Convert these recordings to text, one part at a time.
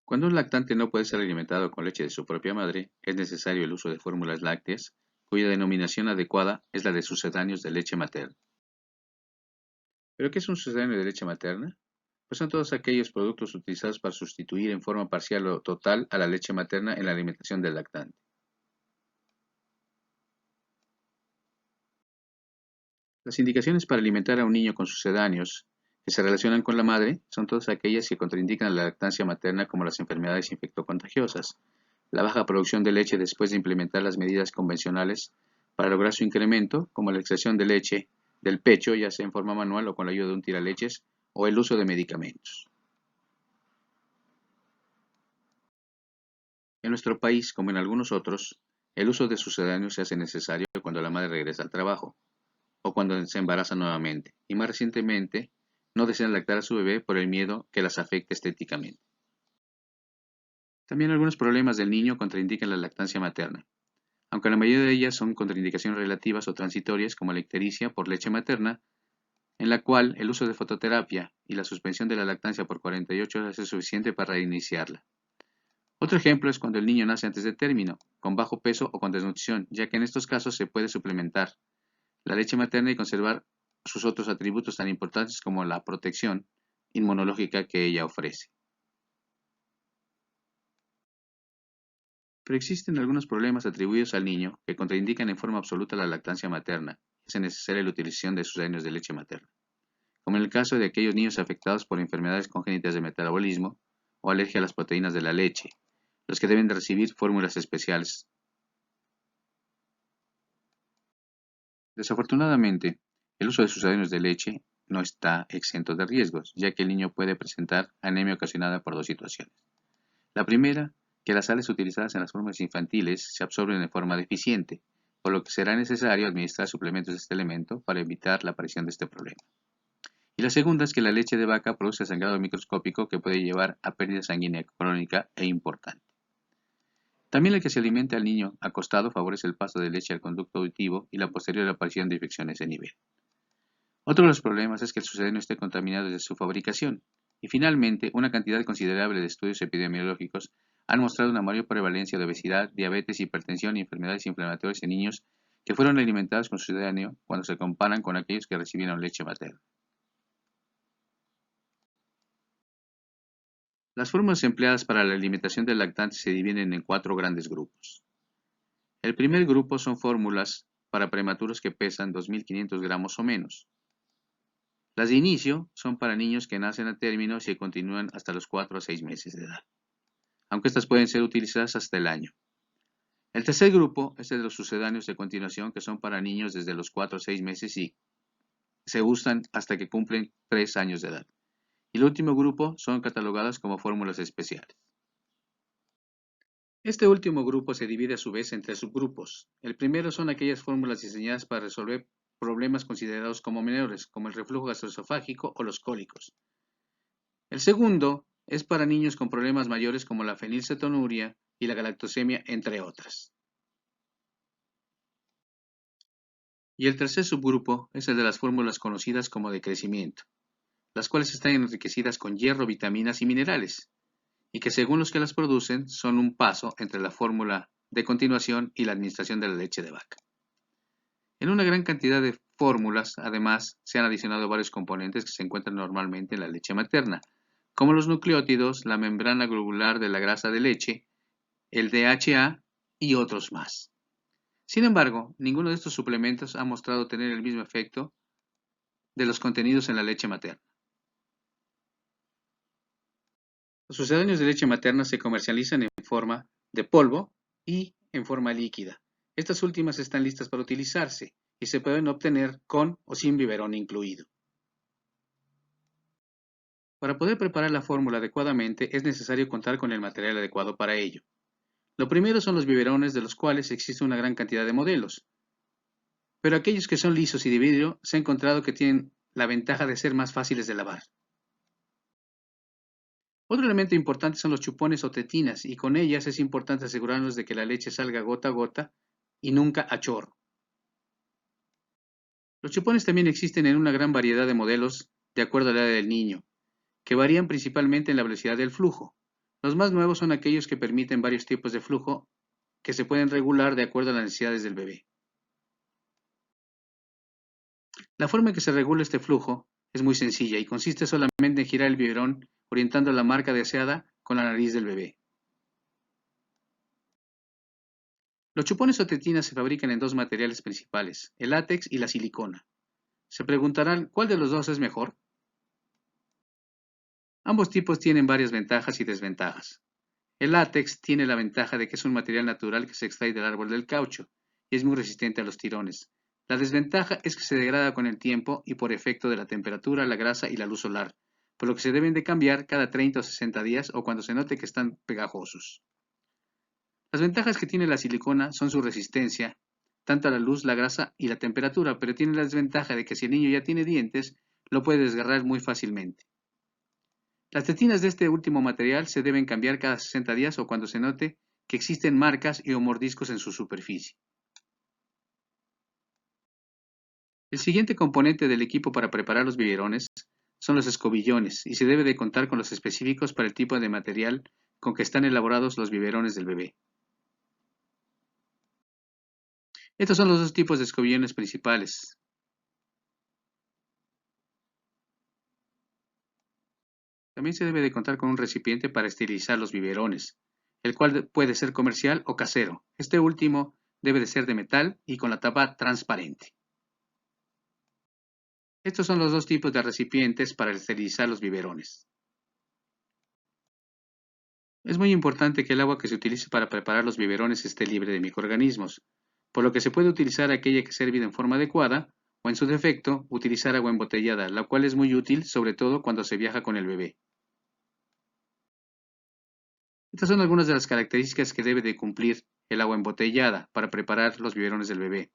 Cuando un lactante no puede ser alimentado con leche de su propia madre, es necesario el uso de fórmulas lácteas, cuya denominación adecuada es la de sucedáneos de leche materna. ¿Pero qué es un sucedáneo de leche materna? Pues son todos aquellos productos utilizados para sustituir en forma parcial o total a la leche materna en la alimentación del lactante. Las indicaciones para alimentar a un niño con sucedáneos que se relacionan con la madre son todas aquellas que contraindican la lactancia materna, como las enfermedades infectocontagiosas, la baja producción de leche después de implementar las medidas convencionales para lograr su incremento, como la extracción de leche del pecho, ya sea en forma manual o con la ayuda de un tiraleches, o el uso de medicamentos. En nuestro país, como en algunos otros, el uso de sucedáneos se hace necesario cuando la madre regresa al trabajo o cuando se embaraza nuevamente, y más recientemente, no desean lactar a su bebé por el miedo que las afecte estéticamente. También algunos problemas del niño contraindican la lactancia materna, aunque la mayoría de ellas son contraindicaciones relativas o transitorias, como la ictericia por leche materna, en la cual el uso de fototerapia y la suspensión de la lactancia por 48 horas es suficiente para reiniciarla. Otro ejemplo es cuando el niño nace antes de término, con bajo peso o con desnutrición, ya que en estos casos se puede suplementar la leche materna y conservar sus otros atributos tan importantes como la protección inmunológica que ella ofrece. Pero existen algunos problemas atribuidos al niño que contraindican en forma absoluta la lactancia materna y hace necesaria la utilización de sucedáneos de leche materna, como en el caso de aquellos niños afectados por enfermedades congénitas de metabolismo o alergia a las proteínas de la leche, los que deben de recibir fórmulas especiales. Desafortunadamente, el uso de sucedáneos de leche no está exento de riesgos, ya que el niño puede presentar anemia ocasionada por dos situaciones. La primera, que las sales utilizadas en las fórmulas infantiles se absorben de forma deficiente, por lo que será necesario administrar suplementos de este elemento para evitar la aparición de este problema. Y la segunda es que la leche de vaca produce sangrado microscópico que puede llevar a pérdida sanguínea crónica e importante. También el que se alimente al niño acostado favorece el paso de leche al conducto auditivo y la posterior aparición de infecciones de nivel. Otro de los problemas es que el sucedáneo esté contaminado desde su fabricación. Y finalmente, una cantidad considerable de estudios epidemiológicos han mostrado una mayor prevalencia de obesidad, diabetes, hipertensión y enfermedades inflamatorias en niños que fueron alimentados con sucedáneo cuando se comparan con aquellos que recibieron leche materna. Las fórmulas empleadas para la alimentación del lactante se dividen en 4 grandes grupos. El primer grupo son fórmulas para prematuros que pesan 2.500 gramos o menos. Las de inicio son para niños que nacen a término y se continúan hasta los 4 a 6 meses de edad, aunque estas pueden ser utilizadas hasta el año. El tercer grupo es el de los sucedáneos de continuación, que son para niños desde los 4 a 6 meses y se usan hasta que cumplen 3 años de edad. Y el último grupo son catalogadas como fórmulas especiales. Este último grupo se divide a su vez en 3 subgrupos. El primero son aquellas fórmulas diseñadas para resolver problemas considerados como menores, como el reflujo gastroesofágico o los cólicos. El segundo es para niños con problemas mayores como la fenilcetonuria y la galactosemia, entre otras. Y el tercer subgrupo es el de las fórmulas conocidas como de crecimiento, las cuales están enriquecidas con hierro, vitaminas y minerales, y que según los que las producen son un paso entre la fórmula de continuación y la administración de la leche de vaca. En una gran cantidad de fórmulas, además, se han adicionado varios componentes que se encuentran normalmente en la leche materna, como los nucleótidos, la membrana globular de la grasa de leche, el DHA y otros más. Sin embargo, ninguno de estos suplementos ha mostrado tener el mismo efecto de los contenidos en la leche materna. Los sucedáneos de leche materna se comercializan en forma de polvo y en forma líquida. Estas últimas están listas para utilizarse y se pueden obtener con o sin biberón incluido. Para poder preparar la fórmula adecuadamente es necesario contar con el material adecuado para ello. Lo primero son los biberones, de los cuales existe una gran cantidad de modelos, pero aquellos que son lisos y de vidrio se ha encontrado que tienen la ventaja de ser más fáciles de lavar. Otro elemento importante son los chupones o tetinas, y con ellas es importante asegurarnos de que la leche salga gota a gota y nunca a chorro. Los chupones también existen en una gran variedad de modelos de acuerdo a la edad del niño, que varían principalmente en la velocidad del flujo. Los más nuevos son aquellos que permiten varios tipos de flujo que se pueden regular de acuerdo a las necesidades del bebé. La forma en que se regula este flujo es muy sencilla y consiste solamente en girar el biberón orientando la marca deseada con la nariz del bebé. Los chupones o tetinas se fabrican en dos materiales principales, el látex y la silicona. Se preguntarán, ¿cuál de los dos es mejor? Ambos tipos tienen varias ventajas y desventajas. El látex tiene la ventaja de que es un material natural que se extrae del árbol del caucho y es muy resistente a los tirones. La desventaja es que se degrada con el tiempo y por efecto de la temperatura, la grasa y la luz solar, por lo que se deben de cambiar cada 30 o 60 días o cuando se note que están pegajosos. Las ventajas que tiene la silicona son su resistencia, tanto a la luz, la grasa y la temperatura, pero tiene la desventaja de que si el niño ya tiene dientes, lo puede desgarrar muy fácilmente. Las tetinas de este último material se deben cambiar cada 60 días o cuando se note que existen marcas o mordiscos en su superficie. El siguiente componente del equipo para preparar los biberones son los escobillones y se debe de contar con los específicos para el tipo de material con que están elaborados los biberones del bebé. Estos son los dos tipos de escobillones principales. También se debe de contar con un recipiente para esterilizar los biberones, el cual puede ser comercial o casero. Este último debe de ser de metal y con la tapa transparente. Estos son los dos tipos de recipientes para esterilizar los biberones. Es muy importante que el agua que se utilice para preparar los biberones esté libre de microorganismos, por lo que se puede utilizar aquella que sea hervida en forma adecuada o en su defecto utilizar agua embotellada, la cual es muy útil sobre todo cuando se viaja con el bebé. Estas son algunas de las características que debe de cumplir el agua embotellada para preparar los biberones del bebé.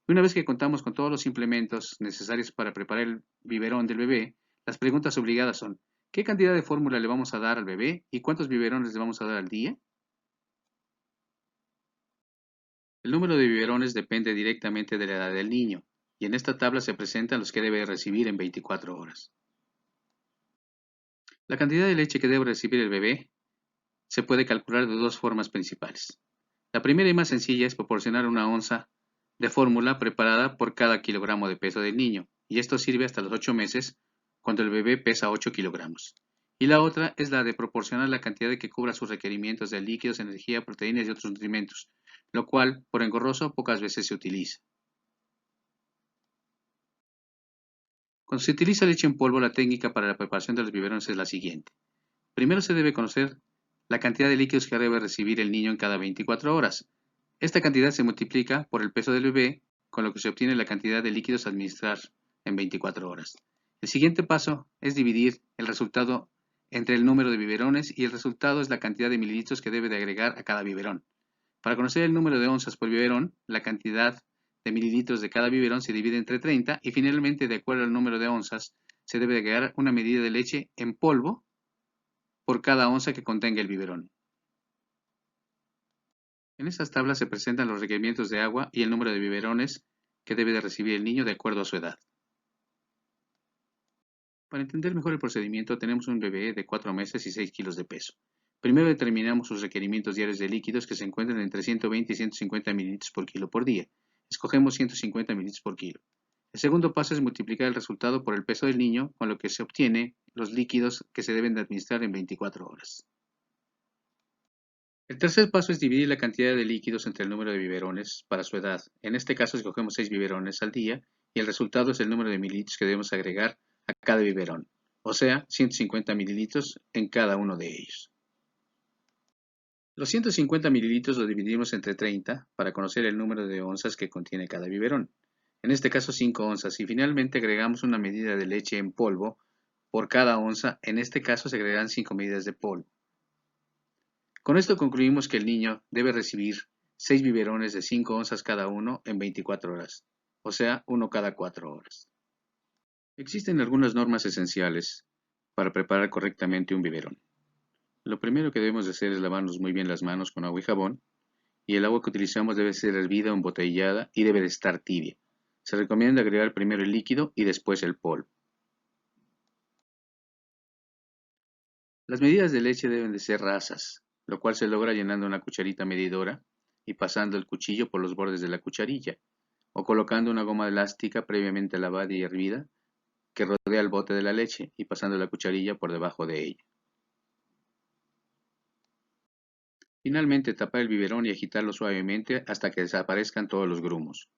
Y una vez que contamos con todos los implementos necesarios para preparar el biberón del bebé, las preguntas obligadas son: ¿qué cantidad de fórmula le vamos a dar al bebé y cuántos biberones le vamos a dar al día? El número de biberones depende directamente de la edad del niño, y en esta tabla se presentan los que debe recibir en 24 horas. La cantidad de leche que debe recibir el bebé se puede calcular de dos formas principales. La primera y más sencilla es proporcionar una onza de fórmula preparada por cada kilogramo de peso del niño, y esto sirve hasta los 8 meses, cuando el bebé pesa 8 kilogramos. Y la otra es la de proporcionar la cantidad que cubra sus requerimientos de líquidos, energía, proteínas y otros nutrimentos, lo cual, por engorroso, pocas veces se utiliza. Cuando se utiliza leche en polvo, la técnica para la preparación de los biberones es la siguiente. Primero se debe conocer la cantidad de líquidos que debe recibir el niño en cada 24 horas. Esta cantidad se multiplica por el peso del bebé, con lo que se obtiene la cantidad de líquidos a administrar en 24 horas. El siguiente paso es dividir el resultado entre el número de biberones y el resultado es la cantidad de mililitros que debe de agregar a cada biberón. Para conocer el número de onzas por biberón, la cantidad de mililitros de cada biberón se divide entre 30 y finalmente, de acuerdo al número de onzas, se debe de agregar una medida de leche en polvo por cada onza que contenga el biberón. En estas tablas se presentan los requerimientos de agua y el número de biberones que debe de recibir el niño de acuerdo a su edad. Para entender mejor el procedimiento, tenemos un bebé de 4 meses y 6 kilos de peso. Primero determinamos sus requerimientos diarios de líquidos que se encuentran entre 120 y 150 mililitros por kilo por día. Escogemos 150 mililitros por kilo. El segundo paso es multiplicar el resultado por el peso del niño, con lo que se obtiene los líquidos que se deben de administrar en 24 horas. El tercer paso es dividir la cantidad de líquidos entre el número de biberones para su edad. En este caso escogemos 6 biberones al día y el resultado es el número de mililitros que debemos agregar a cada biberón, o sea, 150 mililitros en cada uno de ellos. Los 150 mililitros los dividimos entre 30 para conocer el número de onzas que contiene cada biberón. En este caso 5 onzas y finalmente agregamos una medida de leche en polvo por cada onza. En este caso se agregarán 5 medidas de polvo. Con esto concluimos que el niño debe recibir 6 biberones de 5 onzas cada uno en 24 horas, o sea, uno cada 4 horas. Existen algunas normas esenciales para preparar correctamente un biberón. Lo primero que debemos de hacer es lavarnos muy bien las manos con agua y jabón, y el agua que utilizamos debe ser hervida o embotellada y debe de estar tibia. Se recomienda agregar primero el líquido y después el polvo. Las medidas de leche deben de ser rasas, lo cual se logra llenando una cucharita medidora y pasando el cuchillo por los bordes de la cucharilla, o colocando una goma elástica previamente lavada y hervida que rodea el bote de la leche y pasando la cucharilla por debajo de ella. Finalmente, tapar el biberón y agitarlo suavemente hasta que desaparezcan todos los grumos.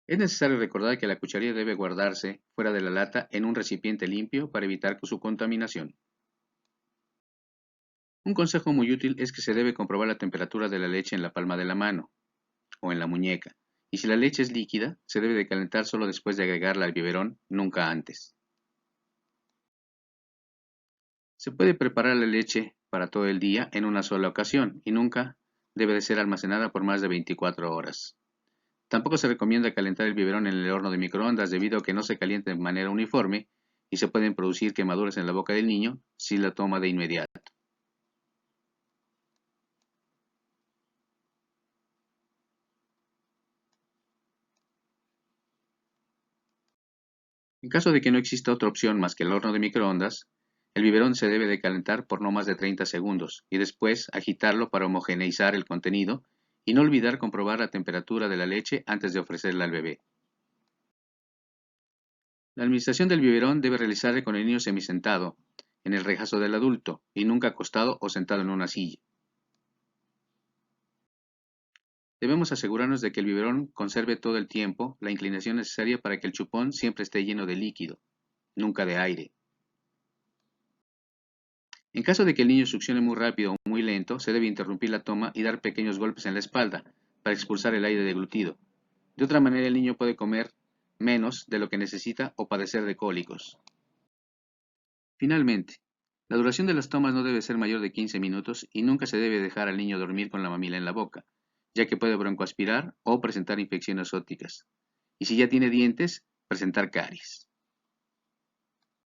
Es necesario recordar que la cucharilla debe guardarse fuera de la lata en un recipiente limpio para evitar su contaminación. Un consejo muy útil es que se debe comprobar la temperatura de la leche en la palma de la mano o en la muñeca, y si la leche es líquida, se debe de calentar solo después de agregarla al biberón, nunca antes. Se puede preparar la leche para todo el día en una sola ocasión y nunca debe de ser almacenada por más de 24 horas. Tampoco se recomienda calentar el biberón en el horno de microondas debido a que no se calienta de manera uniforme y se pueden producir quemaduras en la boca del niño si la toma de inmediato. En caso de que no exista otra opción más que el horno de microondas, el biberón se debe de calentar por no más de 30 segundos y después agitarlo para homogeneizar el contenido y no olvidar comprobar la temperatura de la leche antes de ofrecerla al bebé. La administración del biberón debe realizarse con el niño semisentado, en el regazo del adulto, y nunca acostado o sentado en una silla. Debemos asegurarnos de que el biberón conserve todo el tiempo la inclinación necesaria para que el chupón siempre esté lleno de líquido, nunca de aire. En caso de que el niño succione muy rápido o muy lento, se debe interrumpir la toma y dar pequeños golpes en la espalda para expulsar el aire deglutido. De otra manera, el niño puede comer menos de lo que necesita o padecer de cólicos. Finalmente, la duración de las tomas no debe ser mayor de 15 minutos y nunca se debe dejar al niño dormir con la mamila en la boca, ya que puede broncoaspirar o presentar infecciones ópticas. Y si ya tiene dientes, presentar caries.